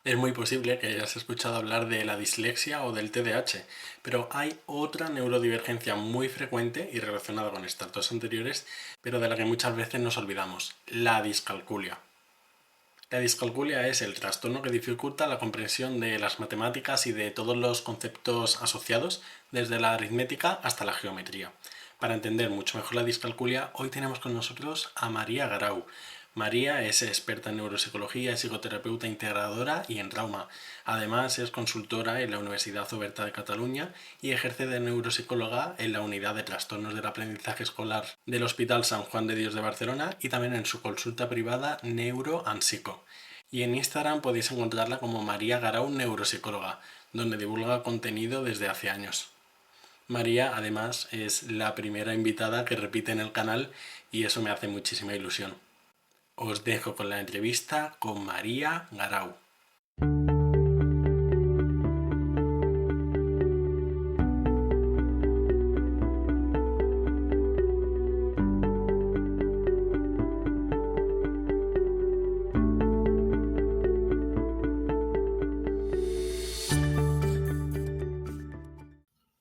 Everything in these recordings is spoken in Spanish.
Es muy posible que hayas escuchado hablar de la dislexia o del TDAH, pero hay otra neurodivergencia muy frecuente y relacionada con estas dos anteriores, pero de la que muchas veces nos olvidamos, la discalculia. La discalculia es el trastorno que dificulta la comprensión de las matemáticas y de todos los conceptos asociados, desde la aritmética hasta la geometría. Para entender mucho mejor la discalculia, hoy tenemos con nosotros a María Garau. María es experta en neuropsicología, psicoterapeuta integradora y en trauma. Además, es consultora en la Universidad Oberta de Cataluña y ejerce de neuropsicóloga en la Unidad de Trastornos del Aprendizaje Escolar del Hospital San Juan de Dios de Barcelona y también en su consulta privada Neuro and Psico. Y en Instagram podéis encontrarla como María Garau Neuropsicóloga, donde divulga contenido desde hace años. María, además, es la primera invitada que repite en el canal y eso me hace muchísima ilusión. Os dejo con la entrevista con María Garau.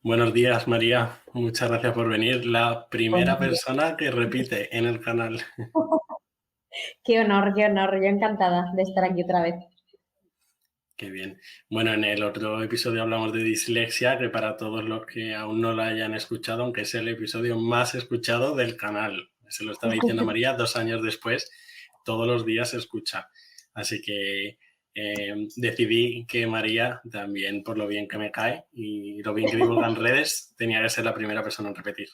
Buenos días, María. Muchas gracias por venir. La primera Buenos días. persona que repite en el canal. Qué honor, qué honor. Yo encantada de estar aquí otra vez. Qué bien. Bueno, en el otro episodio hablamos de dislexia, que para todos los que aún no lo hayan escuchado, aunque es el episodio más escuchado del canal. Se lo estaba diciendo a María 2 años después, todos los días se escucha. Así que decidí que María, también por lo bien que me cae y lo bien que divulga en redes, tenía que ser la primera persona en repetir.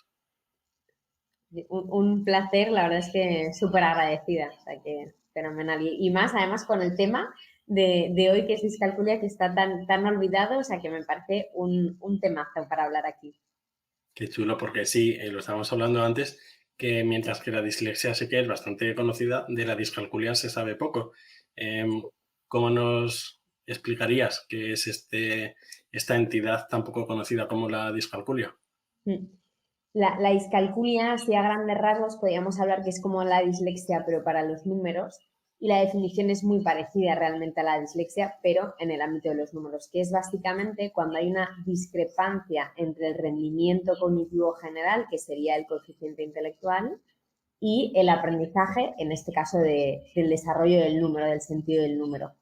Un placer, la verdad es que súper agradecida. O sea que fenomenal. Y más, además, con el tema de hoy, que es discalculia, que está tan olvidado, o sea que me parece un temazo para hablar aquí. Qué chulo, porque sí, lo estábamos hablando antes, que mientras que la dislexia sí que es bastante conocida, de la discalculia se sabe poco. Em, ¿Cómo nos explicarías qué es esta entidad tan poco conocida como la discalculia? Mm. La discalculia, así a grandes rasgos, podríamos hablar que es como la dislexia, pero para los números. Y la definición es muy parecida realmente a la dislexia, pero en el ámbito de los números, que es básicamente cuando hay una discrepancia entre el rendimiento cognitivo general, que sería el coeficiente intelectual, y el aprendizaje, en este caso del desarrollo del número, del sentido del número.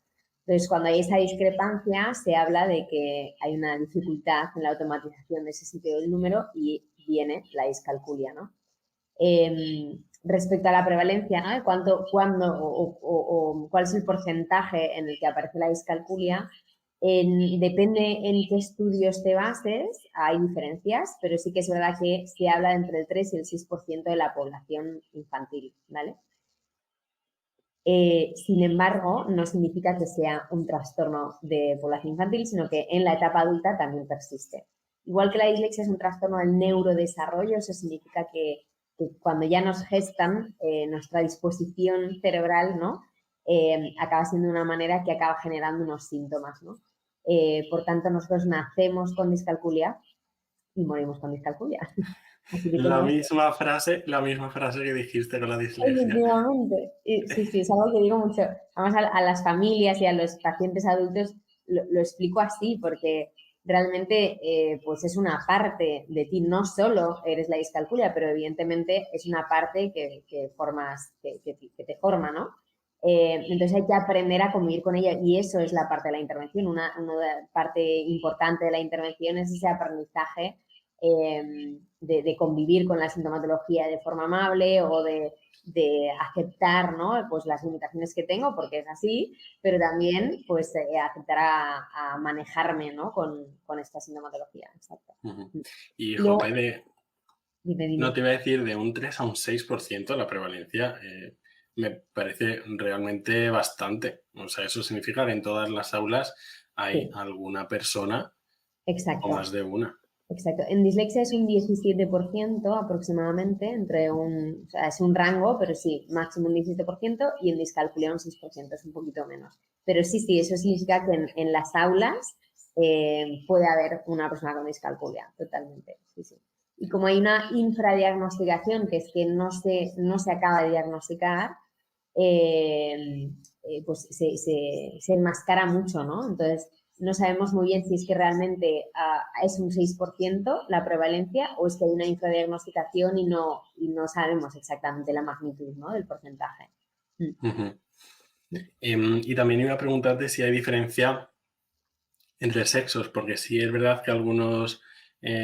Entonces, cuando hay esa discrepancia, se habla de que hay una dificultad en la automatización de ese sentido del número y viene la discalculia, ¿no? Respecto a la prevalencia, ¿no? De cuándo o cuál es el porcentaje en el que aparece la discalculia, depende en qué estudios te bases, hay diferencias, pero sí que es verdad que se habla de entre el 3 y el 6% de la población infantil, ¿vale? Sin embargo, no significa que sea un trastorno de población infantil, sino que en la etapa adulta también persiste. Igual que la dislexia es un trastorno del neurodesarrollo, eso significa que cuando ya nos gestan, nuestra disposición cerebral, ¿no? Acaba siendo de una manera que acaba generando unos síntomas, ¿no? Por tanto, nosotros nacemos con discalculia y morimos con discalculia. Así que tenemos. La misma frase que dijiste con la dislexia. Efectivamente. Sí, sí, es algo que digo mucho. Además, a las familias y a los pacientes adultos lo explico así, porque realmente pues es una parte de ti, no solo eres la discalculia, pero evidentemente es una parte que formas, que te forma, ¿no? Entonces hay que aprender a convivir con ella y eso es la parte de la intervención. Una parte importante de la intervención es ese aprendizaje de convivir con la sintomatología de forma amable o de aceptar, ¿no? Pues las limitaciones que tengo, porque es así, pero también pues aceptar a manejarme, ¿no? Con esta sintomatología. Exacto. Ujú. Y, Y luego, jope, dime, no dime. te iba a decir de un 3 a un 6% la prevalencia, me parece realmente bastante. O sea, eso significa que en todas las aulas hay Sí, alguna persona o exacto. más de una. Exacto. En dislexia es un 17% aproximadamente, o sea, es un rango, pero sí, máximo un 17%, y en discalculia un 6%, es un poquito menos. Pero sí, sí, eso significa que en las aulas puede haber una persona con discalculia, totalmente, sí, sí. Y como hay una infradiagnosticación, que es que no se acaba de diagnosticar, eh, pues se enmascara mucho, ¿no? Entonces, no sabemos muy bien si es que realmente es un 6% la prevalencia o es que hay una infradiagnosticación y no sabemos exactamente la magnitud, ¿no?, del porcentaje. Ujú. Y también iba a preguntarte si hay diferencia entre sexos, porque sí es verdad que algunos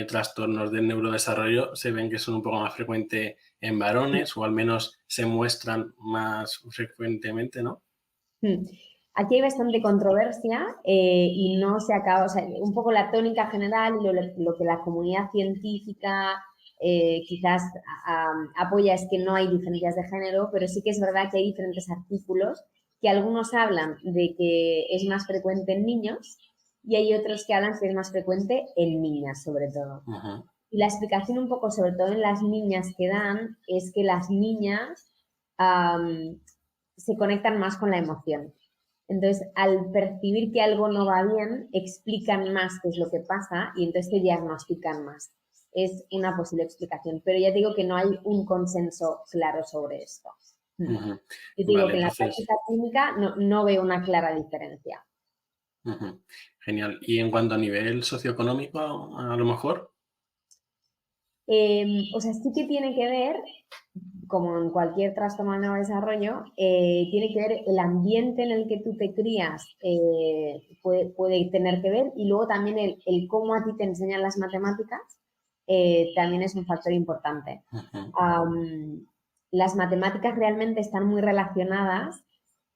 trastornos del neurodesarrollo se ven que son un poco más frecuentes en varones o al menos se muestran más frecuentemente, ¿no? Aquí hay bastante controversia y no se acaba, o sea, un poco la tónica general y lo que la comunidad científica quizás apoya es que no hay diferencias de género, pero sí que es verdad que hay diferentes artículos que algunos hablan de que es más frecuente en niños y hay otros que hablan que es más frecuente en niñas, sobre todo. Ujú. Y la explicación un poco, sobre todo en las niñas que dan, es que las niñas se conectan más con la emoción. Entonces, al percibir que algo no va bien, explican más qué es lo que pasa y entonces te diagnostican más. Es una posible explicación, pero ya te digo que no hay un consenso claro sobre esto. Ujú. Yo te digo Vale, que en la entonces, práctica clínica no veo una clara diferencia. ujú. Genial. Y en cuanto a nivel socioeconómico, a lo mejor. O sea, sí que tiene que ver, como en cualquier trastorno de neurodesarrollo, tiene que ver el ambiente en el que tú te crías, puede tener que ver, y luego también el cómo a ti te enseñan las matemáticas también es un factor importante. Ujú. Las matemáticas realmente están muy relacionadas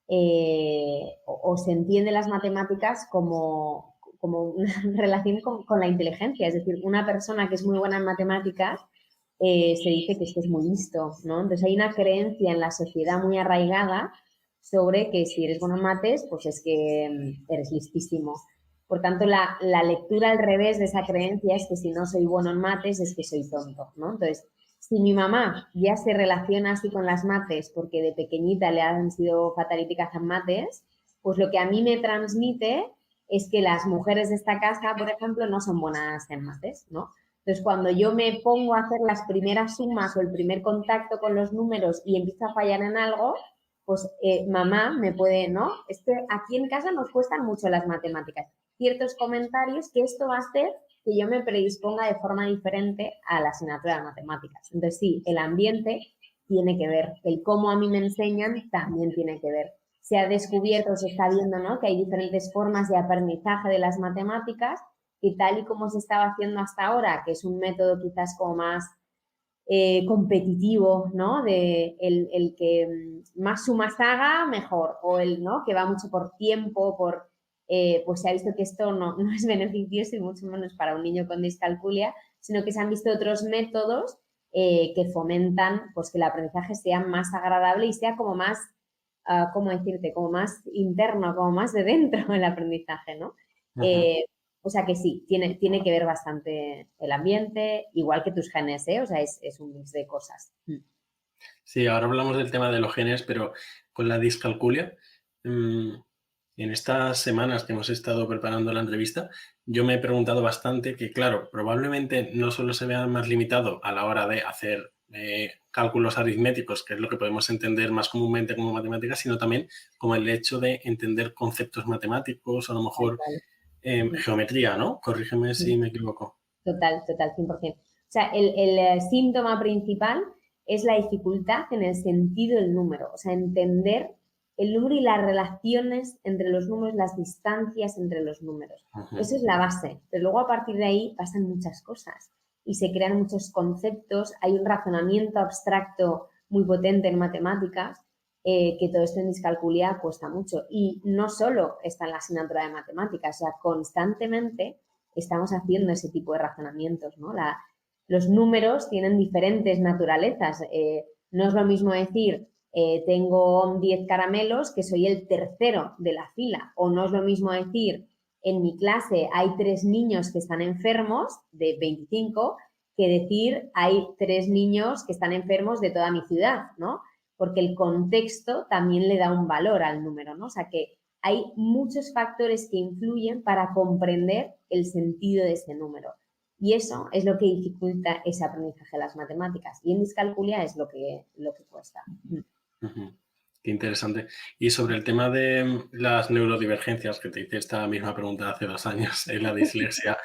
o se entiende las matemáticas como una relación con la inteligencia. Es decir, una persona que es muy buena en matemáticas se dice que es muy listo, ¿no? Entonces hay una creencia en la sociedad muy arraigada sobre que si eres bueno en mates, pues es que eres listísimo. Por tanto, la lectura al revés de esa creencia es que si no soy bueno en mates es que soy tonto, ¿no? Entonces, si mi mamá ya se relaciona así con las mates porque de pequeñita le han sido fatalíticas en mates, pues lo que a mí me transmite es que las mujeres de esta casa, por ejemplo, no son buenas en mates, ¿no? Entonces, cuando yo me pongo a hacer las primeras sumas o el primer contacto con los números y empiezo a fallar en algo, pues mamá me puede, ¿no? Es que aquí en casa nos cuestan mucho las matemáticas. Ciertos comentarios que esto va a hacer que yo me predisponga de forma diferente a la asignatura de matemáticas. Entonces, sí, el ambiente tiene que ver, el cómo a mí me enseñan también tiene que ver. Se ha descubierto, se está viendo, ¿no?, que hay diferentes formas de aprendizaje de las matemáticas y tal y como se estaba haciendo hasta ahora, que es un método quizás como más competitivo, ¿no? De el que más sumas haga, mejor, o el, ¿no?, que va mucho por tiempo, pues se ha visto que esto no es beneficioso y mucho menos para un niño con discalculia, sino que se han visto otros métodos que fomentan pues que el aprendizaje sea más agradable y sea como más, ¿cómo decirte?, como más interno, como más de dentro el aprendizaje, ¿no? Ujú. O sea que sí, tiene que ver bastante el ambiente, igual que tus genes, ¿eh? O sea, es un mix de cosas. Sí, ahora hablamos del tema de los genes, pero con la discalculia, mm, en estas semanas que hemos estado preparando la entrevista, yo me he preguntado bastante que, claro, probablemente no solo se vea más limitado a la hora de hacer cálculos aritméticos, que es lo que podemos entender más comúnmente como matemáticas, sino también como el hecho de entender conceptos matemáticos, o a lo Tal mejor cual. geometría, ¿no? Corrígeme si me equivoco. Total, 100%. O sea, el síntoma principal es la dificultad en el sentido del número, o sea, entender el número y las relaciones entre los números, las distancias entre los números. Ujú. Eso es la base, pero luego a partir de ahí pasan muchas cosas y se crean muchos conceptos, hay un razonamiento abstracto muy potente en matemáticas, que todo esto en discalculia cuesta mucho. Y no solo está en la asignatura de matemáticas, o sea, constantemente estamos haciendo ese tipo de razonamientos, ¿no? Los números tienen diferentes naturalezas. No es lo mismo decir, tengo 10 caramelos, que soy el tercero de la fila, o no es lo mismo decir, en mi clase hay 3 niños que están enfermos, de 25, que decir, hay 3 niños que están enfermos de toda mi ciudad, ¿no? Porque el contexto también le da un valor al número, ¿no? O sea que hay muchos factores que influyen para comprender el sentido de ese número. Y eso es lo que dificulta ese aprendizaje de las matemáticas. Y en discalculia es lo que cuesta. Ujú. Qué interesante. Y sobre el tema de las neurodivergencias, que te hice esta misma pregunta hace 2 años, en la dislexia,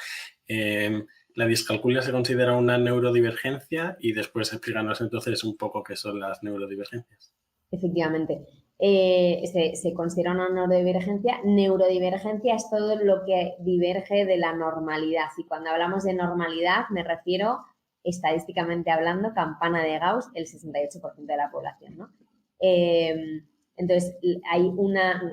em, ¿la discalculia se considera una neurodivergencia? Y después explícanos entonces un poco qué son las neurodivergencias. Efectivamente. Se considera una neurodivergencia. Neurodivergencia es todo lo que diverge de la normalidad. Y cuando hablamos de normalidad me refiero, estadísticamente hablando, campana de Gauss, el 68% de la población, ¿no? Entonces,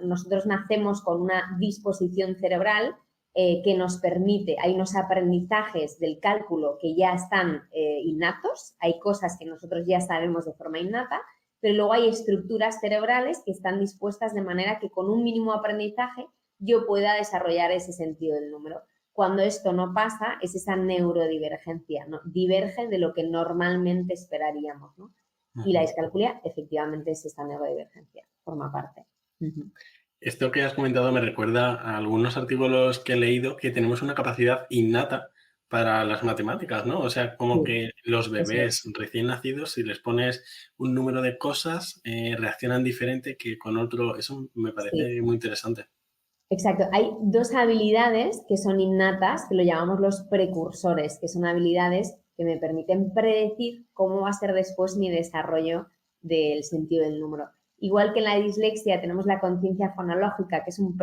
nosotros nacemos con una disposición cerebral que nos permite, hay unos aprendizajes del cálculo que ya están innatos, hay cosas que nosotros ya sabemos de forma innata, pero luego hay estructuras cerebrales que están dispuestas de manera que con un mínimo aprendizaje yo pueda desarrollar ese sentido del número. Cuando esto no pasa, es esa neurodivergencia, ¿no? Diverge de lo que normalmente esperaríamos, ¿no? Y la discalculia, efectivamente, es esta neurodivergencia, forma parte. Esto que has comentado me recuerda a algunos artículos que he leído que tenemos una capacidad innata para las matemáticas, ¿no? O sea, como Sí, que los eso bebés es. recién nacidos, si les pones un número de cosas, reaccionan diferente que con otro. Eso me Sí, parece muy interesante. exacto. Hay dos habilidades que son innatas, que lo llamamos los precursores, que son habilidades que me permiten predecir cómo va a ser después mi desarrollo del sentido del número. Igual que en la dislexia tenemos la conciencia fonológica, que es un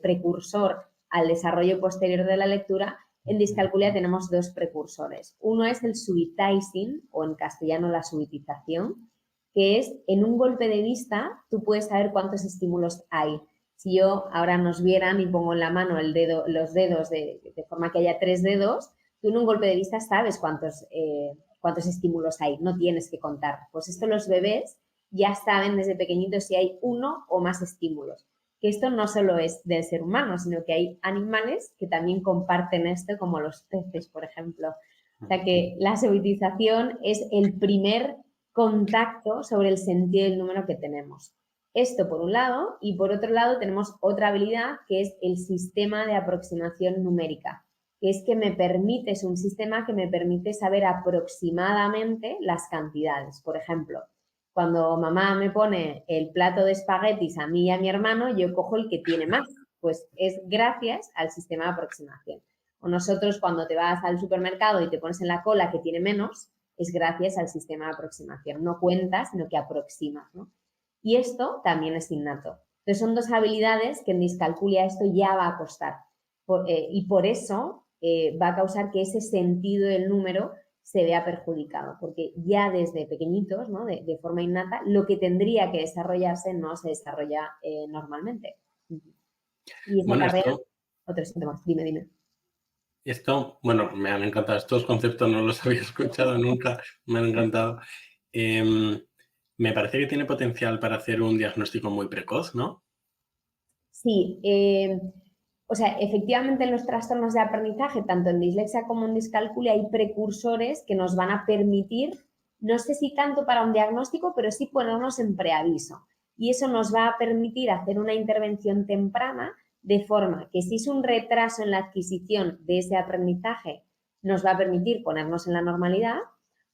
precursor al desarrollo posterior de la lectura, en discalculia tenemos dos precursores. Uno es el subitizing, o en castellano la subitización, que es en un golpe de vista tú puedes saber cuántos estímulos hay. Si yo ahora nos vieran y pongo en la mano los dedos de forma que haya 3 dedos, tú en un golpe de vista sabes cuántos estímulos hay, no tienes que contar. Pues esto los bebés ya saben desde pequeñitos si hay uno o más estímulos. Que esto no solo es del ser humano, sino que hay animales que también comparten esto, como los peces, por ejemplo. O sea que la subitización es el primer contacto sobre el sentido del número que tenemos. Esto por un lado, y por otro lado tenemos otra habilidad que es el sistema de aproximación numérica, que es que es un sistema que me permite saber aproximadamente las cantidades. Por ejemplo, cuando mamá me pone el plato de espaguetis a mí y a mi hermano, yo cojo el que tiene más. Pues es gracias al sistema de aproximación. O nosotros cuando te vas al supermercado y te pones en la cola que tiene menos, es gracias al sistema de aproximación. No cuentas, sino que aproximas, ¿no? Y esto también es innato. Entonces son dos habilidades que en discalculia esto ya va a costar. Y por eso va a causar que ese sentido del número se vea perjudicado, porque ya desde pequeñitos, ¿no? de forma innata, lo que tendría que desarrollarse no se desarrolla normalmente. Y eso Bueno, acarrea esto, otros síntomas. Dime, dime. bueno, me han encantado estos conceptos, no los había escuchado nunca, me han encantado. Em, Me parece que tiene potencial para hacer un diagnóstico muy precoz, ¿no? Sí, o sea, efectivamente en los trastornos de aprendizaje, tanto en dislexia como en discalculia, hay precursores que nos van a permitir, no sé si tanto para un diagnóstico, pero sí ponernos en preaviso. Y eso nos va a permitir hacer una intervención temprana de forma que si es un retraso en la adquisición de ese aprendizaje, nos va a permitir ponernos en la normalidad,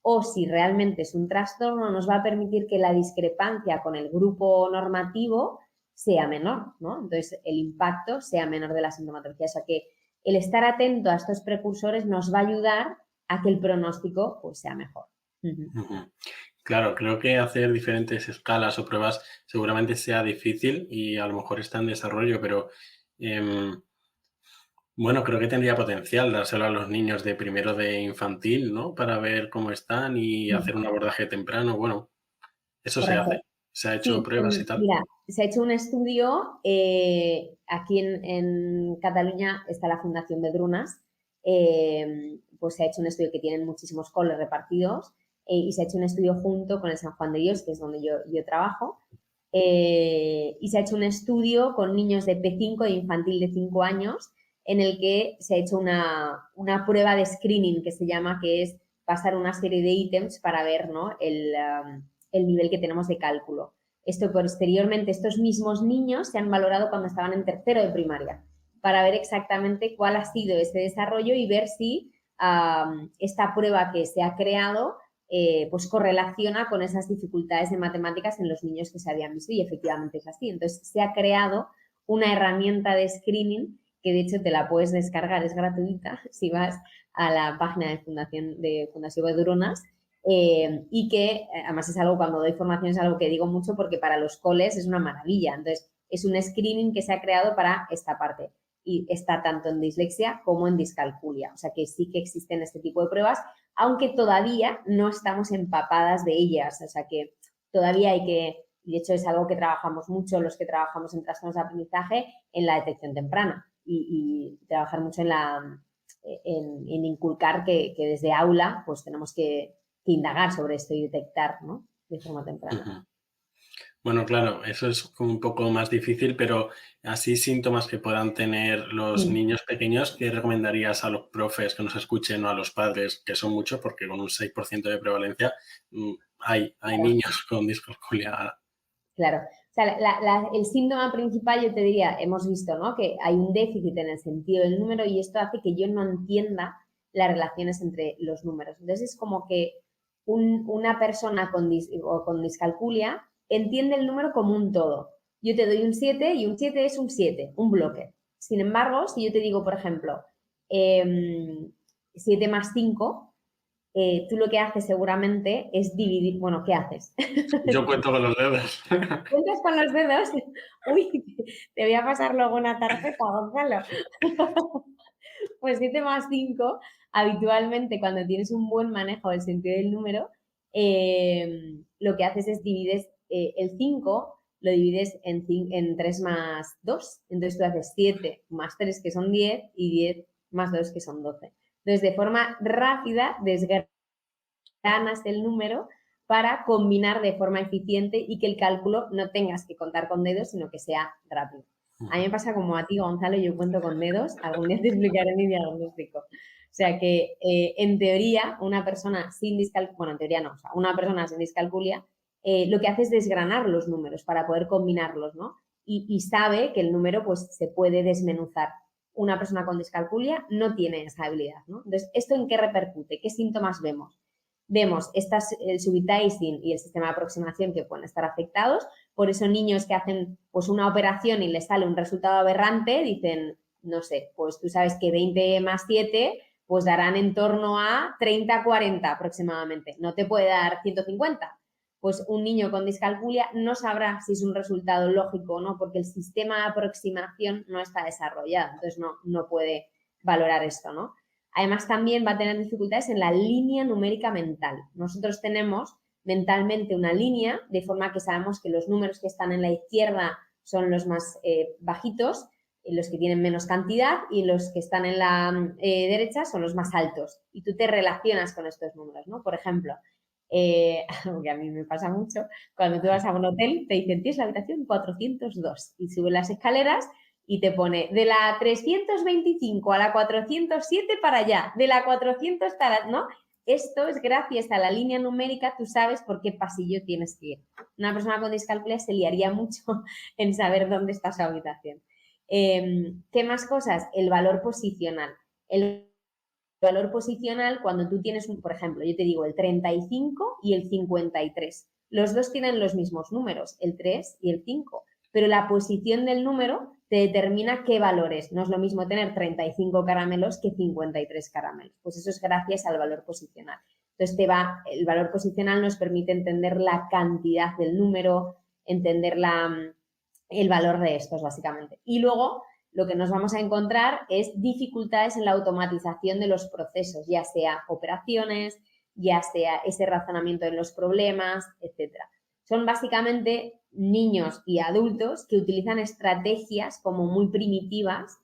o si realmente es un trastorno, nos va a permitir que la discrepancia con el grupo normativo sea menor, ¿no? Entonces, el impacto sea menor de la sintomatología. O sea que el estar atento a estos precursores nos va a ayudar a que el pronóstico pues, sea mejor. Ujú. Claro, creo que hacer diferentes escalas o pruebas seguramente sea difícil y a lo mejor está en desarrollo, pero em, bueno, creo que tendría potencial dárselo a los niños de primero de infantil, ¿no? Para ver cómo están y hacer un abordaje temprano. Bueno, eso se Correcto. hace. Se ha hecho Sí, pruebas y tal. mira, se ha hecho un estudio, aquí en Cataluña está la Fundación Bedrunas, pues se ha hecho un estudio que tienen muchísimos coles repartidos y se ha hecho un estudio junto con el San Juan de Dios, que es donde yo trabajo, y se ha hecho un estudio con niños de P5, de infantil de 5 años, en el que se ha hecho una prueba de screening que se llama, que es pasar una serie de ítems para ver, ¿no? El nivel que tenemos de cálculo. Esto posteriormente, estos mismos niños se han valorado cuando estaban en tercero de primaria, para ver exactamente cuál ha sido ese desarrollo y ver si esta prueba que se ha creado pues correlaciona con esas dificultades de matemáticas en los niños que se habían visto y efectivamente es así. Entonces se ha creado una herramienta de screening que de hecho te la puedes descargar, es gratuita si vas a la página de Fundación Bedronas, y que además es algo, cuando doy formación es algo que digo mucho porque para los coles es una maravilla. Entonces es un screening que se ha creado para esta parte y está tanto en dislexia como en discalculia. O sea que sí que existen este tipo de pruebas, aunque todavía no estamos empapadas de ellas. O sea que todavía hay que, y de hecho es algo que trabajamos mucho los que trabajamos en trastornos de aprendizaje, en la detección temprana y trabajar mucho en inculcar que desde aula pues tenemos que indagar sobre esto y detectar, ¿no?, de forma temprana. Ujú. Bueno, claro, eso es como un poco más difícil, pero así síntomas que puedan tener los niños pequeños, ¿qué recomendarías a los profes que nos escuchen o a los padres, que son muchos, porque con un 6% de prevalencia hay niños con discalculia? Claro. O sea, el síntoma principal, yo te diría, hemos visto, ¿no?, que hay un déficit en el sentido del número y esto hace que yo no entienda las relaciones entre los números. Entonces es como que una persona con discalculia entiende el número como un todo. Yo te doy un 7 y un 7 es un 7, un bloque. Sin embargo, si yo te digo, por ejemplo, 7 más 5, tú lo que haces seguramente es dividir. Bueno, ¿qué haces? Yo cuento con los dedos. ¿Cuentas con los dedos? Uy, te voy a pasar luego una tarjeta, Gonzalo. Pues 7 más 5, habitualmente cuando tienes un buen manejo del sentido del número, lo que haces es divides el 5, lo divides en 3 más 2. Entonces tú haces 7 más 3, que son 10, y 10 más 2, que son 12. Entonces, de forma rápida, desgranas el número para combinar de forma eficiente y que el cálculo no tengas que contar con dedos, sino que sea rápido. A mí me pasa como a ti, Gonzalo, yo cuento con dedos, algún día te explicaré mi diagnóstico. O sea que, en teoría, una persona sin discalculia, bueno, en teoría no, o sea, una persona sin discalculia, lo que hace es desgranar los números para poder combinarlos, ¿no? Y sabe que el número pues se puede desmenuzar. Una persona con discalculia no tiene esa habilidad, ¿no? Entonces, ¿esto en qué repercute? ¿Qué síntomas vemos? Vemos el subitizing y el sistema de aproximación que pueden estar afectados. Por eso niños que hacen pues una operación y les sale un resultado aberrante, dicen, no sé, pues tú sabes que 20 más 7 pues darán en torno a 30, 40 aproximadamente. No te puede dar 150. Pues un niño con discalculia no sabrá si es un resultado lógico o no, porque el sistema de aproximación no está desarrollado. Entonces no puede valorar esto, ¿no? Además, también va a tener dificultades en la línea numérica mental. Nosotros tenemos mentalmente una línea, de forma que sabemos que los números que están en la izquierda son los más bajitos, los que tienen menos cantidad, y los que están en la derecha son los más altos. Y tú te relacionas con estos números, ¿no? Por ejemplo, algo que a mí me pasa mucho, cuando tú vas a un hotel te dicen, tienes la habitación 402 y subes las escaleras y te pone de la 325 a la 407 para allá, de la 400 hasta la, ¿no? Esto es gracias a la línea numérica, tú sabes por qué pasillo tienes que ir. Una persona con discalculia se liaría mucho en saber dónde está su habitación. ¿Qué más cosas? El valor posicional. El valor posicional, cuando tú tienes, por ejemplo, yo te digo el 35 y el 53. Los dos tienen los mismos números, el 3 y el 5, pero la posición del número te determina qué valores. No es lo mismo tener 35 caramelos que 53 caramelos. Pues eso es gracias al valor posicional. Entonces el valor posicional nos permite entender la cantidad del número, entender el valor de estos, básicamente. Y luego lo que nos vamos a encontrar es dificultades en la automatización de los procesos, ya sea operaciones, ya sea ese razonamiento en los problemas, etc. Son básicamente niños y adultos que utilizan estrategias como muy primitivas,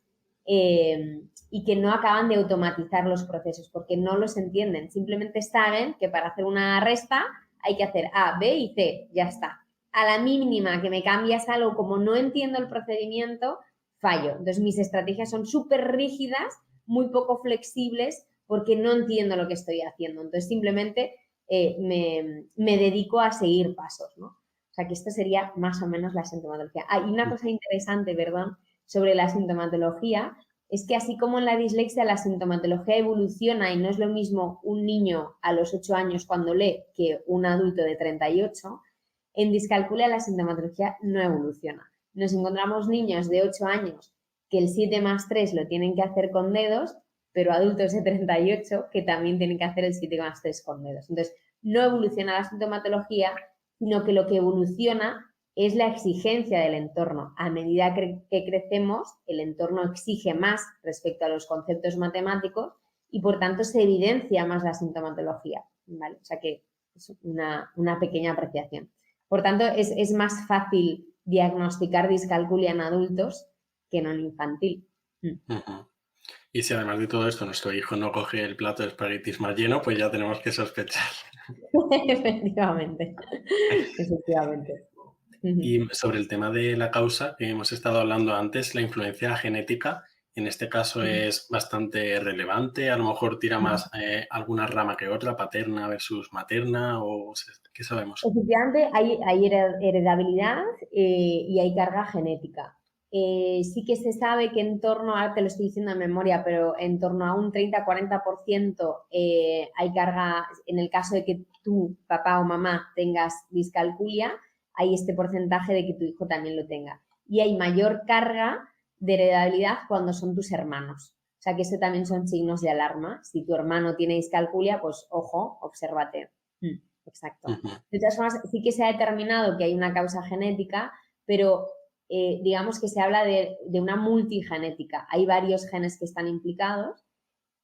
y que no acaban de automatizar los procesos porque no los entienden. Simplemente saben que para hacer una resta hay que hacer A, B y C, ya está. A la mínima que me cambias algo, como no entiendo el procedimiento, fallo. Entonces, mis estrategias son súper rígidas, muy poco flexibles, porque no entiendo lo que estoy haciendo. Entonces, simplemente me dedico a seguir pasos, ¿no? O sea, que esto sería más o menos la sintomatología. Hay una cosa interesante, perdón, sobre la sintomatología, es que así como en la dislexia la sintomatología evoluciona y no es lo mismo un niño a los 8 años cuando lee que un adulto de 38, en discalculia la sintomatología no evoluciona. Nos encontramos niños de 8 años que el 7 más 3 lo tienen que hacer con dedos, pero adultos de 38 que también tienen que hacer el 7 más 3 con dedos. Entonces, no evoluciona la sintomatología, sino que lo que evoluciona es la exigencia del entorno. A medida que crecemos, el entorno exige más respecto a los conceptos matemáticos y, por tanto, se evidencia más la sintomatología, ¿vale? O sea que es una pequeña apreciación. Por tanto, es más fácil diagnosticar discalculia en adultos que no en infantil. Ujú. Y si además de todo esto nuestro hijo no coge el plato de espaguetis más lleno, pues ya tenemos que sospechar. Efectivamente. Efectivamente. Y sobre el tema de la causa que hemos estado hablando antes, la influencia genética, en este caso es bastante relevante, a lo mejor tira más alguna rama que otra, paterna versus materna, o ¿qué sabemos? Efectivamente, hay heredabilidad y hay carga genética. Sí que se sabe que en torno, ahora te lo estoy diciendo en memoria, pero en torno a un 30-40% hay carga, en el caso de que tú, papá o mamá, tengas discalculia, hay este porcentaje de que tu hijo también lo tenga. Y hay mayor carga de heredabilidad cuando son tus hermanos. O sea que eso también son signos de alarma. Si tu hermano tiene discalculia, pues ojo, obsérvate. Exacto. Ujú. De todas formas, sí que se ha determinado que hay una causa genética, pero digamos que se habla de una multigenética. Hay varios genes que están implicados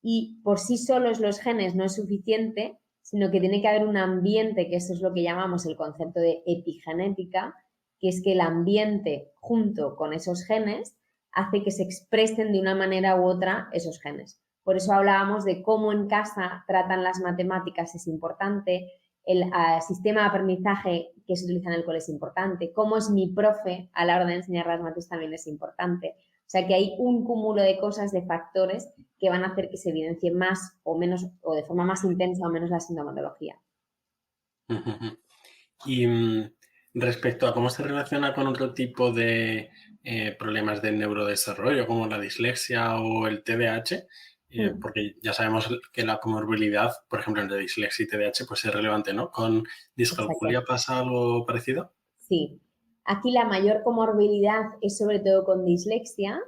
y por sí solos los genes no es suficiente, sino que tiene que haber un ambiente, que eso es lo que llamamos el concepto de epigenética, que es que el ambiente junto con esos genes hace que se expresen de una manera u otra esos genes. Por eso hablábamos de cómo en casa tratan las matemáticas es importante, el sistema de aprendizaje que se utiliza en el cole es importante, cómo es mi profe a la hora de enseñar las mates también es importante. O sea que hay un cúmulo de cosas, de factores que van a hacer que se evidencie más o menos, o de forma más intensa o menos la sintomatología. Ujú. Y respecto a cómo se relaciona con otro tipo de problemas del neurodesarrollo, como la dislexia o el TDAH, porque ya sabemos que la comorbilidad, por ejemplo, entre dislexia y TDAH, pues es relevante, ¿no? ¿Con Exacto. discalculia pasa algo parecido? Sí. Aquí la mayor comorbilidad es sobre todo con dislexia,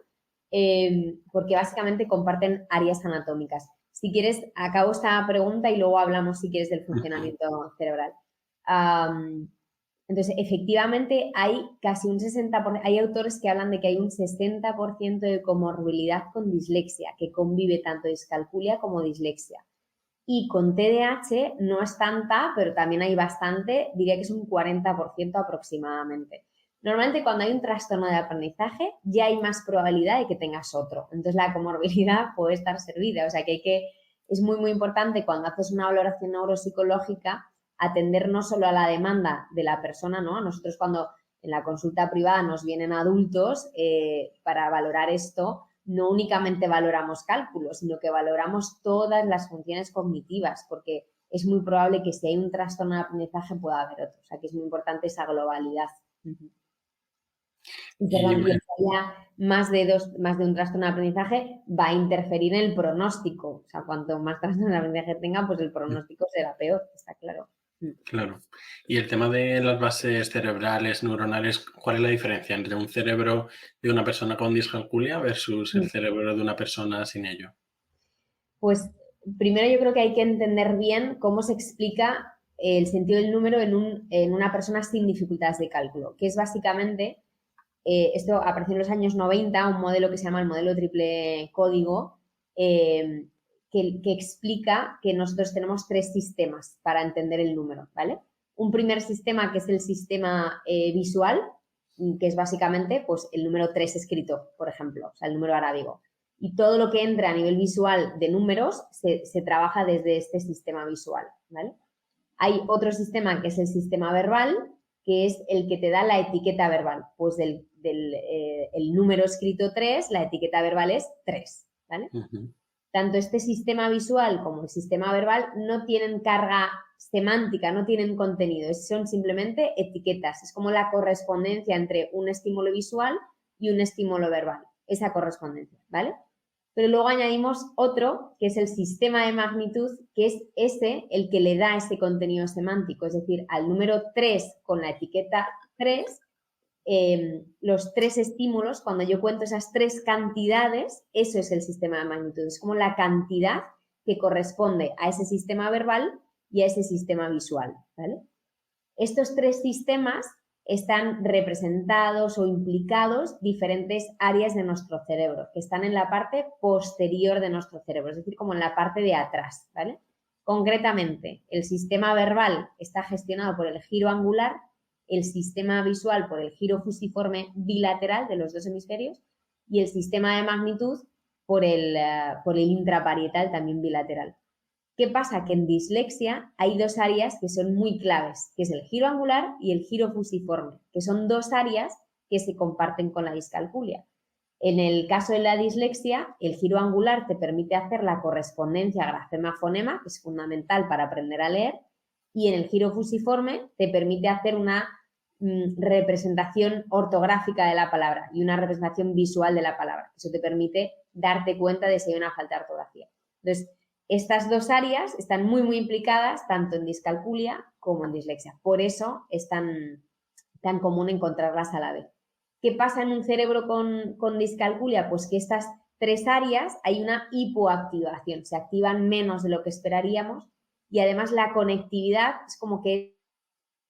porque básicamente comparten áreas anatómicas. Si quieres, acabo esta pregunta y luego hablamos, si quieres, del Ujú. funcionamiento cerebral. Entonces, efectivamente, hay casi un 60%, hay autores que hablan de que hay un 60% de comorbilidad con dislexia, que convive tanto discalculia como dislexia. Y con TDAH no es tanta, pero también hay bastante, diría que es un 40% aproximadamente. Normalmente cuando hay un trastorno de aprendizaje ya hay más probabilidad de que tengas otro. Entonces la comorbilidad puede estar servida. O sea que es muy, muy importante cuando haces una valoración neuropsicológica atender no solo a la demanda de la persona, ¿no? Nosotros cuando en la consulta privada nos vienen adultos para valorar esto, no únicamente valoramos cálculos, sino que valoramos todas las funciones cognitivas, porque es muy probable que si hay un trastorno de aprendizaje pueda haber otro. O sea, que es muy importante esa globalidad. Y, Y perdón, y el que haya más de un trastorno de aprendizaje va a interferir en el pronóstico. O sea, cuanto más trastorno de aprendizaje tenga, pues el pronóstico será peor, está claro. claro. Y el tema de las bases cerebrales, neuronales, ¿cuál es la diferencia entre un cerebro de una persona con discalculia versus el cerebro de una persona sin ello? Pues primero yo creo que hay que entender bien cómo se explica el sentido del número en una persona sin dificultades de cálculo, que es básicamente, esto apareció en los años 90, un modelo que se llama el modelo triple código, que explica que nosotros tenemos tres sistemas para entender el número, ¿vale? Un primer sistema que es el sistema visual, que es básicamente pues, el número 3 escrito, por ejemplo, o sea, el número arábigo. Y todo lo que entra a nivel visual de números se trabaja desde este sistema visual, ¿vale? Hay otro sistema que es el sistema verbal, que es el que te da la etiqueta verbal. Pues el número escrito 3, la etiqueta verbal es 3, ¿vale? Ujú. Tanto este sistema visual como el sistema verbal no tienen carga semántica, no tienen contenido, son simplemente etiquetas. Es como la correspondencia entre un estímulo visual y un estímulo verbal, esa correspondencia, ¿vale? pero luego añadimos otro, que es el sistema de magnitud, que es ese el que le da ese contenido semántico. Es decir, al número 3 con la etiqueta 3, los 3 estímulos, cuando yo cuento esas 3 cantidades, eso es el sistema de magnitud. Es como la cantidad que corresponde a ese sistema verbal y a ese sistema visual, ¿vale? Estos 3 sistemas están representados o implicados diferentes áreas de nuestro cerebro, que están en la parte posterior de nuestro cerebro, es decir, como en la parte de atrás, ¿vale? Concretamente, el sistema verbal está gestionado por el giro angular, el sistema visual por el giro fusiforme bilateral de los 2 hemisferios y el sistema de magnitud por el intraparietal también bilateral. ¿Qué pasa? Que en dislexia hay 2 áreas que son muy claves, que es el giro angular y el giro fusiforme, que son 2 áreas que se comparten con la discalculia. En el caso de la dislexia, el giro angular te permite hacer la correspondencia grafema-fonema, que es fundamental para aprender a leer, y en el giro fusiforme te permite hacer una representación ortográfica de la palabra y una representación visual de la palabra. Eso te permite darte cuenta de si hay una falta de ortografía. Entonces, estas 2 áreas están muy, muy implicadas tanto en discalculia como en dislexia. Por eso es tan común encontrarlas a la vez. ¿Qué pasa en un cerebro con discalculia? Pues que estas 3 áreas hay una hipoactivación, se activan menos de lo que esperaríamos y además la conectividad es como que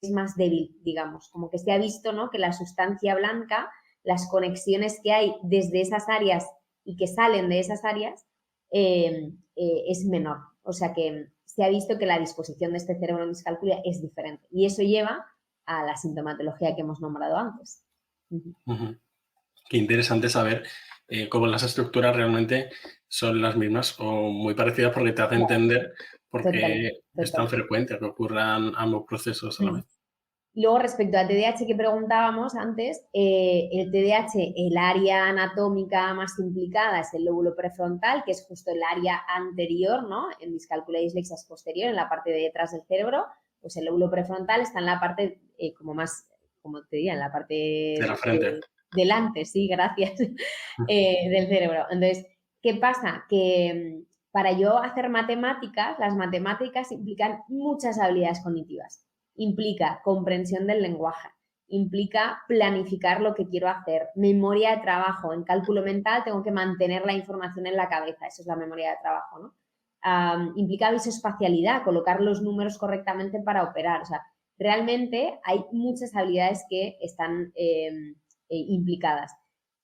es más débil, digamos, como que se ha visto, ¿no?, que la sustancia blanca, las conexiones que hay desde esas áreas y que salen de esas áreas es menor. O sea que se ha visto que la disposición de este cerebro en discalculia es diferente y eso lleva a la sintomatología que hemos nombrado antes. Qué interesante saber cómo las estructuras realmente son las mismas o muy parecidas porque te hace entender por qué es tan frecuente que ocurran ambos procesos a la vez. Luego, respecto al TDAH que preguntábamos antes, el TDAH, el área anatómica más implicada es el lóbulo prefrontal, que es justo el área anterior, ¿no? En discalculia y dislexia es posterior, en la parte de detrás del cerebro. Pues el lóbulo prefrontal está en la parte como más, como te diría, en la parte de la frente. delante, sí, gracias, del cerebro. Entonces, ¿qué pasa? Que para yo hacer matemáticas, las matemáticas implican muchas habilidades cognitivas. Implica comprensión del lenguaje, implica planificar lo que quiero hacer, memoria de trabajo. En cálculo mental tengo que mantener la información en la cabeza, eso es la memoria de trabajo, ¿no? Implica visoespacialidad, colocar los números correctamente para operar. O sea, realmente hay muchas habilidades que están implicadas.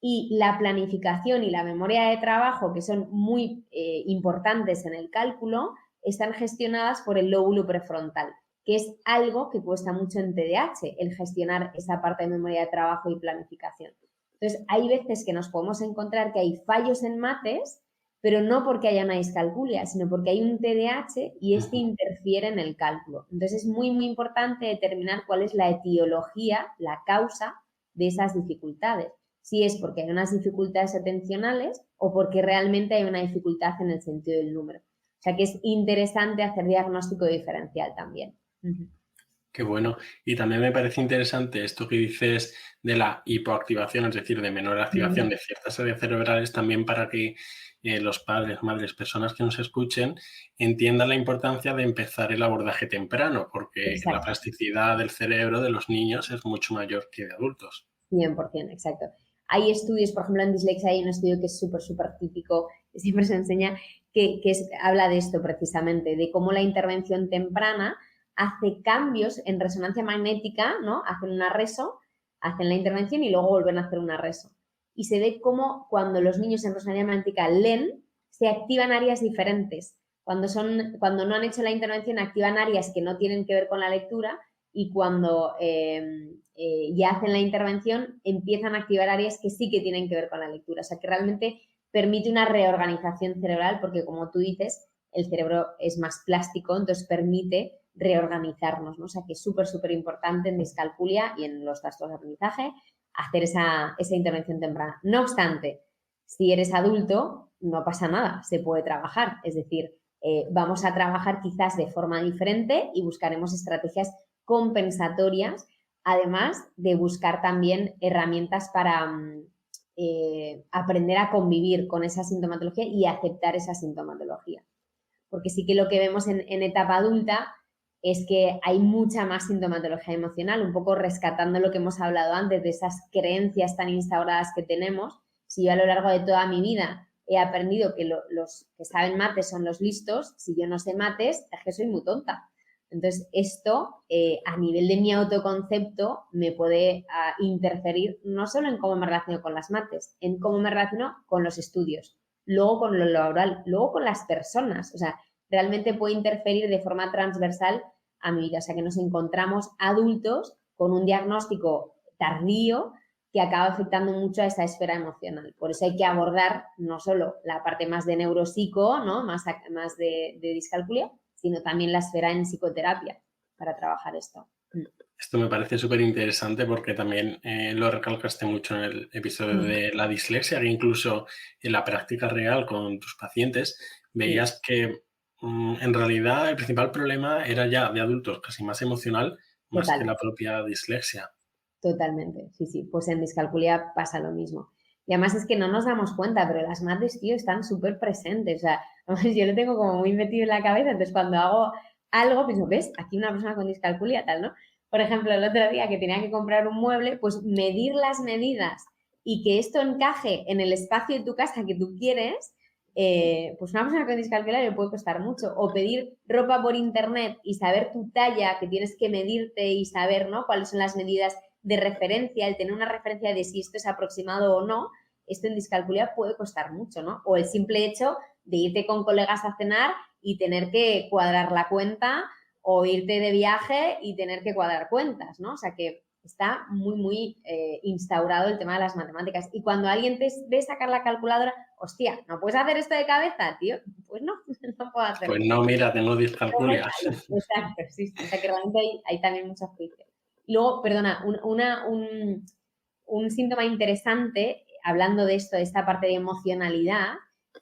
Y la planificación y la memoria de trabajo, que son muy importantes en el cálculo, están gestionadas por el lóbulo prefrontal, que es algo que cuesta mucho en TDAH, el gestionar esa parte de memoria de trabajo y planificación. Entonces, hay veces que nos podemos encontrar que hay fallos en mates, pero no porque haya una discalculia, sino porque hay un TDAH y este interfiere en el cálculo. Entonces, es muy, muy importante determinar cuál es la etiología, la causa de esas dificultades. Si es porque hay unas dificultades atencionales o porque realmente hay una dificultad en el sentido del número. O sea que es interesante hacer diagnóstico diferencial también. Qué bueno. Y también me parece interesante esto que dices de la hipoactivación, es decir, de menor activación de ciertas áreas cerebrales, también para que los padres, madres, personas que nos escuchen entiendan la importancia de empezar el abordaje temprano, porque la plasticidad del cerebro de los niños es mucho mayor que de adultos. 100%, exacto. Hay estudios, por ejemplo, en dislexia hay un estudio que es súper, súper típico, que siempre se enseña, habla de esto precisamente, de cómo la intervención temprana hace cambios en resonancia magnética, ¿no? Hacen una reso, hacen la intervención y luego vuelven a hacer una reso. Y se ve cómo cuando los niños en resonancia magnética leen, se activan áreas diferentes. Cuando no han hecho la intervención, activan áreas que no tienen que ver con la lectura y cuando ya hacen la intervención, empiezan a activar áreas que sí que tienen que ver con la lectura. O sea, que realmente permite una reorganización cerebral porque, como tú dices, el cerebro es más plástico, entonces permite reorganizarnos, ¿no? O sea, que es súper, súper importante en discalculia y en los trastornos de aprendizaje hacer esa intervención temprana. No obstante, si eres adulto, no pasa nada, se puede trabajar. Es decir, vamos a trabajar quizás de forma diferente y buscaremos estrategias compensatorias, además de buscar también herramientas aprender a convivir con esa sintomatología y aceptar esa sintomatología. Porque sí que lo que vemos en etapa adulta es que hay mucha más sintomatología emocional, un poco rescatando lo que hemos hablado antes de esas creencias tan instauradas que tenemos. Si yo a lo largo de toda mi vida he aprendido que los que saben mates son los listos, si yo no sé mates, es que soy muy tonta. Entonces, esto a nivel de mi autoconcepto me puede interferir no solo en cómo me relaciono con las mates, en cómo me relaciono con los estudios, luego con lo laboral, luego con las personas. O sea, realmente puede interferir de forma transversal a mi vida. O sea, que nos encontramos adultos con un diagnóstico tardío que acaba afectando mucho a esa esfera emocional. Por eso hay que abordar no solo la parte más de neuropsico, ¿no? más de discalculia, sino también la esfera en psicoterapia para trabajar esto. Esto me parece súper interesante porque también lo recalcaste mucho en el episodio de la dislexia, que incluso en la práctica real con tus pacientes veías que en realidad el principal problema era ya de adultos, casi más emocional, más que la propia dislexia. Totalmente, sí, sí. Pues en discalculia pasa lo mismo. Y además es que no nos damos cuenta, pero las mates, tío, están súper presentes. O sea, yo lo tengo como muy metido en la cabeza, entonces cuando hago algo, pienso, ¿ves? Aquí una persona con discalculia, tal, ¿no? Por ejemplo, el otro día que tenía que comprar un mueble, pues medir las medidas y que esto encaje en el espacio de tu casa que tú quieres, pues una persona con discalculia le puede costar mucho. O pedir ropa por internet y saber tu talla, que tienes que medirte y saber, ¿no? Cuáles son las medidas de referencia, el tener una referencia de si esto es aproximado o no, esto en discalculia puede costar mucho, ¿no? O el simple hecho de irte con colegas a cenar y tener que cuadrar la cuenta o irte de viaje y tener que cuadrar cuentas, ¿no? O sea que está muy, muy instaurado el tema de las matemáticas. Y cuando alguien te ve sacar la calculadora, hostia, ¿no puedes hacer esto de cabeza, tío? Pues no, no puedo hacerlo. Pues no, mira, tengo discalculia. Exacto, sí. O sea que realmente hay también muchos juicios. Luego, perdona, un síntoma interesante, hablando de esto, de esta parte de emocionalidad,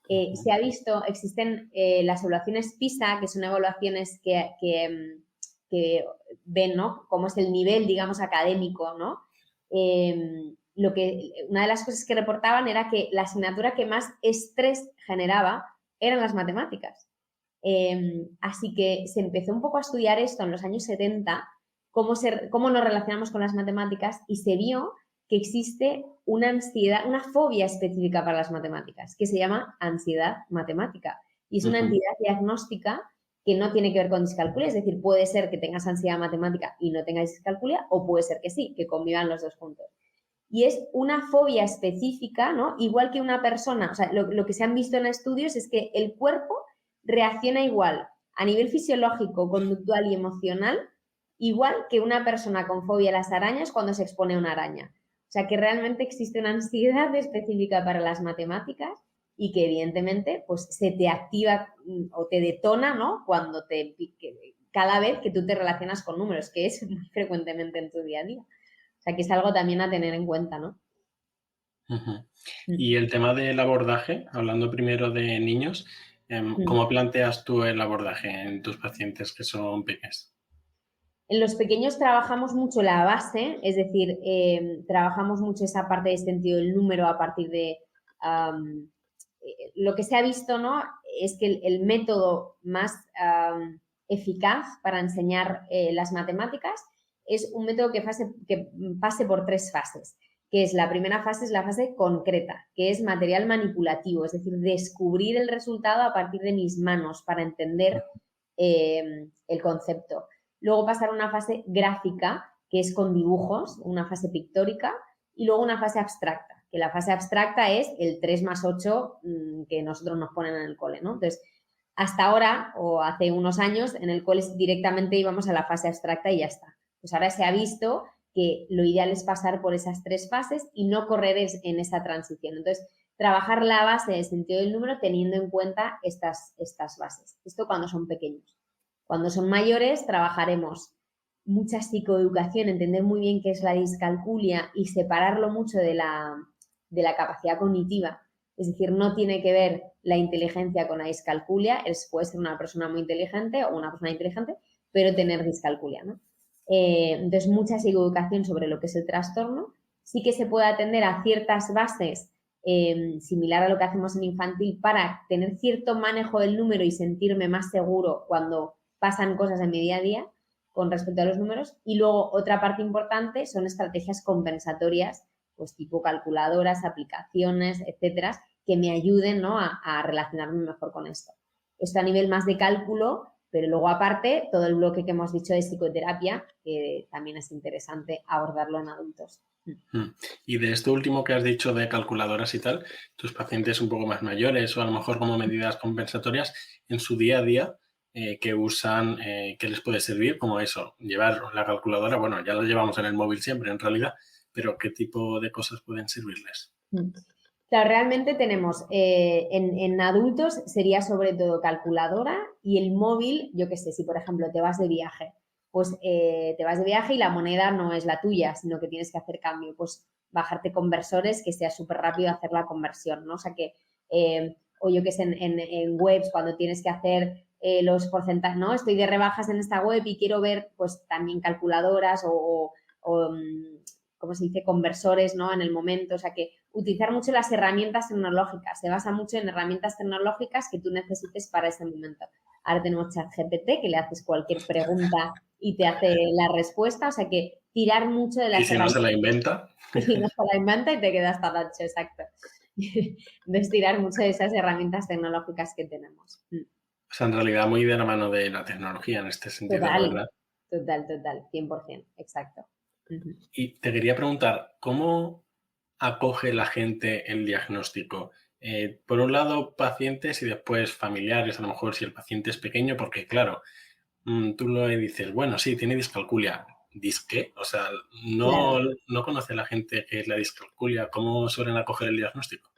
se ha visto, existen las evaluaciones PISA, que son evaluaciones que ven, ¿no? Cómo es el nivel, digamos, académico, ¿no? Una de las cosas que reportaban era que la asignatura que más estrés generaba eran las matemáticas. Así que se empezó un poco a estudiar esto en los años 70, cómo nos relacionamos con las matemáticas, y se vio que existe una ansiedad, una fobia específica para las matemáticas, que se llama ansiedad matemática. Y es una entidad diagnóstica que no tiene que ver con discalculia, es decir, puede ser que tengas ansiedad matemática y no tengas discalculia, o puede ser que sí, que convivan los dos juntos. Y es una fobia específica, ¿no? Igual que una persona, o sea, lo que se han visto en estudios es que el cuerpo reacciona igual a nivel fisiológico, conductual y emocional, igual que una persona con fobia a las arañas cuando se expone a una araña. O sea, que realmente existe una ansiedad específica para las matemáticas y que evidentemente pues se te activa o te detona, ¿no? Cada vez que tú te relacionas con números, que es muy frecuentemente en tu día a día. O sea, que es algo también a tener en cuenta, ¿no? Y el tema del abordaje, hablando primero de niños, ¿cómo planteas tú el abordaje en tus pacientes que son pequeños? En los pequeños trabajamos mucho la base, es decir, trabajamos mucho esa parte de sentido del número a partir de lo que se ha visto, ¿no? Es que el método más eficaz para enseñar las matemáticas es un método que pase por 3 fases, que es la primera fase, es la fase concreta, que es material manipulativo, es decir, descubrir el resultado a partir de mis manos para entender el concepto. Luego pasar a una fase gráfica, que es con dibujos, una fase pictórica, y luego una fase abstracta, que la fase abstracta es el 3 más 8 que nosotros nos ponen en el cole, ¿no? Entonces, hasta ahora, o hace unos años, en el cole directamente íbamos a la fase abstracta y ya está. Pues ahora se ha visto que lo ideal es pasar por esas 3 fases y no correr en esa transición. Entonces, trabajar la base del sentido del número teniendo en cuenta estas bases. Esto cuando son pequeños. Cuando son mayores, trabajaremos mucha psicoeducación, entender muy bien qué es la discalculia y separarlo mucho de la capacidad cognitiva. Es decir, no tiene que ver la inteligencia con la discalculia, puede ser una persona muy inteligente o una persona inteligente, pero tener discalculia, ¿no? Entonces, mucha psicoeducación sobre lo que es el trastorno, sí que se puede atender a ciertas bases similar a lo que hacemos en infantil para tener cierto manejo del número y sentirme más seguro cuando pasan cosas en mi día a día con respecto a los números. Y luego otra parte importante son estrategias compensatorias, pues tipo calculadoras, aplicaciones, etcétera, que me ayuden, ¿no?, a relacionarme mejor con esto. Esto a nivel más de cálculo, pero luego aparte todo el bloque que hemos dicho de psicoterapia, que también es interesante abordarlo en adultos. Y de esto último que has dicho de calculadoras y tal, tus pacientes un poco más mayores o a lo mejor como medidas compensatorias en su día a día que usan, ¿qué les puede servir? Como eso, llevar la calculadora, bueno, ya la llevamos en el móvil siempre en realidad, pero ¿qué tipo de cosas pueden servirles? Claro, realmente tenemos, en adultos sería sobre todo calculadora y el móvil, yo qué sé, si por ejemplo te vas de viaje, pues te vas de viaje y la moneda no es la tuya, sino que tienes que hacer cambio, pues bajarte conversores que sea súper rápido hacer la conversión, ¿no? O sea que, o yo qué sé, en webs cuando tienes que hacer los porcentajes, ¿no? Estoy de rebajas en esta web y quiero ver pues también calculadoras ¿cómo se dice?, conversores, ¿no?, en el momento. O sea que utilizar mucho las herramientas tecnológicas, se basa mucho en herramientas tecnológicas que tú necesites para ese momento. Ahora tenemos ChatGPT, que le haces cualquier pregunta y te hace la respuesta, o sea que tirar mucho de Y las si no se herramientas. la inventa. Y no se la inventa y te quedas tan ancho, exacto. Entonces tirar mucho de esas herramientas tecnológicas que tenemos. O sea, en realidad muy de la mano de la tecnología en este sentido, la Total, verdad. total, 100%, exacto. Y te quería preguntar, ¿cómo acoge la gente el diagnóstico? Por un lado, pacientes y después familiares, a lo mejor si el paciente es pequeño, porque claro, tú le dices, bueno, sí, tiene discalculia. ¿Disqué? O sea, no, Claro. no conoce la gente qué es la discalculia. ¿Cómo suelen acoger el diagnóstico?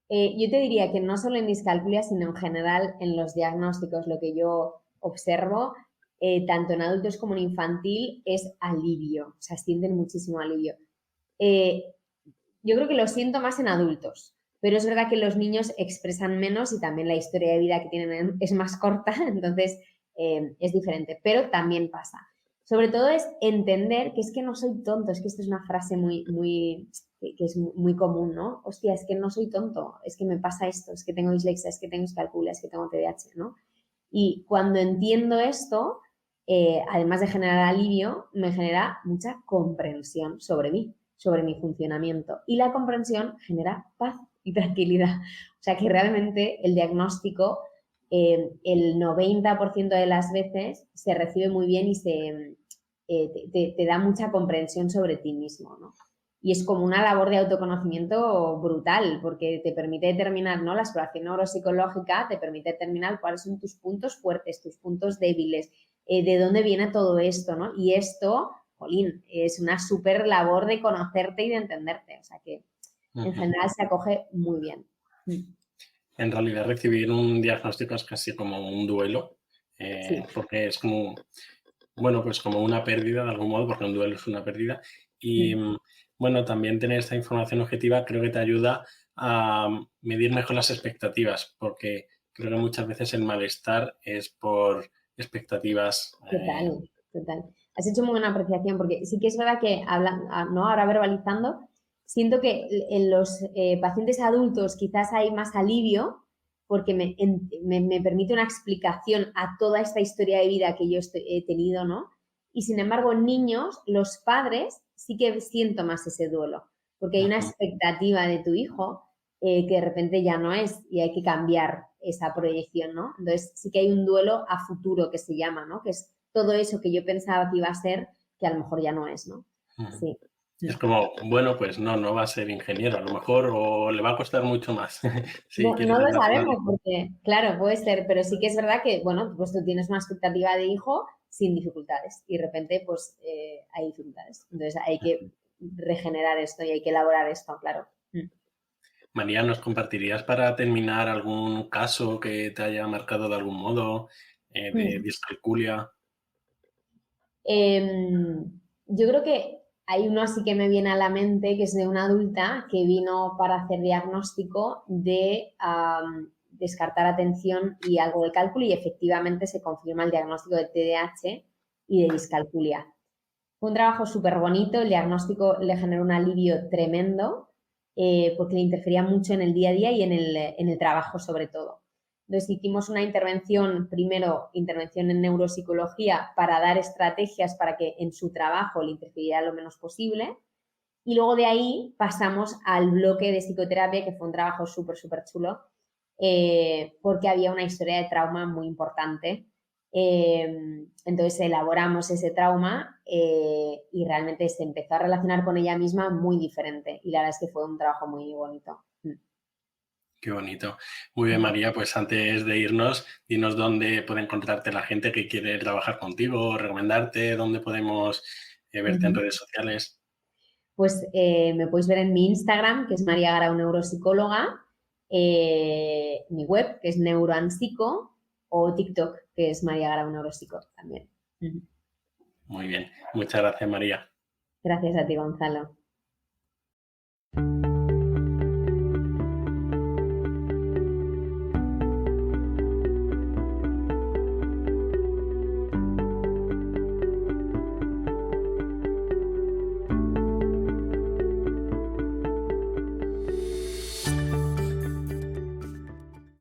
Yo te diría que no solo en discalculia, sino en general en los diagnósticos, lo que yo observo, tanto en adultos como en infantil, es alivio, o sea, sienten muchísimo alivio. Eh, yo creo que lo siento más en adultos, pero es verdad que los niños expresan menos y también la historia de vida que tienen es más corta, entonces es diferente, pero también pasa. Sobre todo es entender que es que no soy tonto, es que esta es una frase que es muy común, ¿no? Hostia, es que no soy tonto, es que me pasa esto, es que tengo dislexia, es que tengo discalculia, es que tengo TDAH, ¿no? Y cuando entiendo esto, además de generar alivio, me genera mucha comprensión sobre mí, sobre mi funcionamiento. Y la comprensión genera paz y tranquilidad. O sea que realmente el diagnóstico, el 90% de las veces se recibe muy bien y te da mucha comprensión sobre ti mismo, ¿no? Y es como una labor de autoconocimiento brutal, porque te permite determinar, ¿no? La exploración neuropsicológica te permite determinar cuáles son tus puntos fuertes, tus puntos débiles, de dónde viene todo esto, ¿no? Y esto, jolín, es una súper labor de conocerte y de entenderte. O sea que en general se acoge muy bien. En realidad recibir un diagnóstico es casi como un duelo, Sí, porque es como, bueno, pues como una pérdida de algún modo, porque un duelo es una pérdida. Y bueno, también tener esta información objetiva creo que te ayuda a medir mejor las expectativas, porque creo que muchas veces el malestar es por expectativas. total. Has hecho muy buena apreciación, porque sí que es verdad que ¿no? Ahora verbalizando, siento que en los pacientes adultos quizás hay más alivio porque me permite una explicación a toda esta historia de vida que yo he tenido, ¿no? Y sin embargo, en niños, los padres sí que siento más ese duelo, porque hay una expectativa de tu hijo que de repente ya no es y hay que cambiar esa proyección, ¿no? Entonces sí que hay un duelo a futuro que se llama, ¿no? Que es todo eso que yo pensaba que iba a ser, que a lo mejor ya no es, ¿no? Sí. Es como, bueno, pues no, no va a ser ingeniero, a lo mejor, o le va a costar mucho más. Sí, No, quiere no lo intentar sabemos porque, claro, puede ser, pero sí que es verdad que, bueno, pues tú tienes una expectativa de hijo sin dificultades y de repente, pues, hay dificultades. Entonces hay que regenerar esto y hay que elaborar esto, claro. María, ¿nos compartirías para terminar algún caso que te haya marcado de algún modo de discalculia? Yo creo que hay uno así que me viene a la mente, que es de una adulta que vino para hacer diagnóstico de descartar atención y algo de cálculo y efectivamente se confirma el diagnóstico de TDAH y de discalculia. Fue un trabajo súper bonito, el diagnóstico le generó un alivio tremendo porque le interfería mucho en el día a día y en el trabajo sobre todo. Entonces hicimos una intervención, primero intervención en neuropsicología para dar estrategias para que en su trabajo le interfiriera lo menos posible y luego de ahí pasamos al bloque de psicoterapia que fue un trabajo súper, súper chulo porque había una historia de trauma muy importante. Entonces elaboramos ese trauma y realmente se empezó a relacionar con ella misma muy diferente y la verdad es que fue un trabajo muy bonito. Qué bonito. Muy bien, María, pues antes de irnos, dinos dónde puede encontrarte la gente que quiere trabajar contigo, recomendarte, dónde podemos verte en Uh-huh. redes sociales. Pues me podéis ver en mi Instagram, que es María Garau Neuropsicóloga, mi web, que es Neuroanpsico, o TikTok, que es María Garau Neuropsico también. Uh-huh. Muy bien. Muchas gracias, María. Gracias a ti, Gonzalo.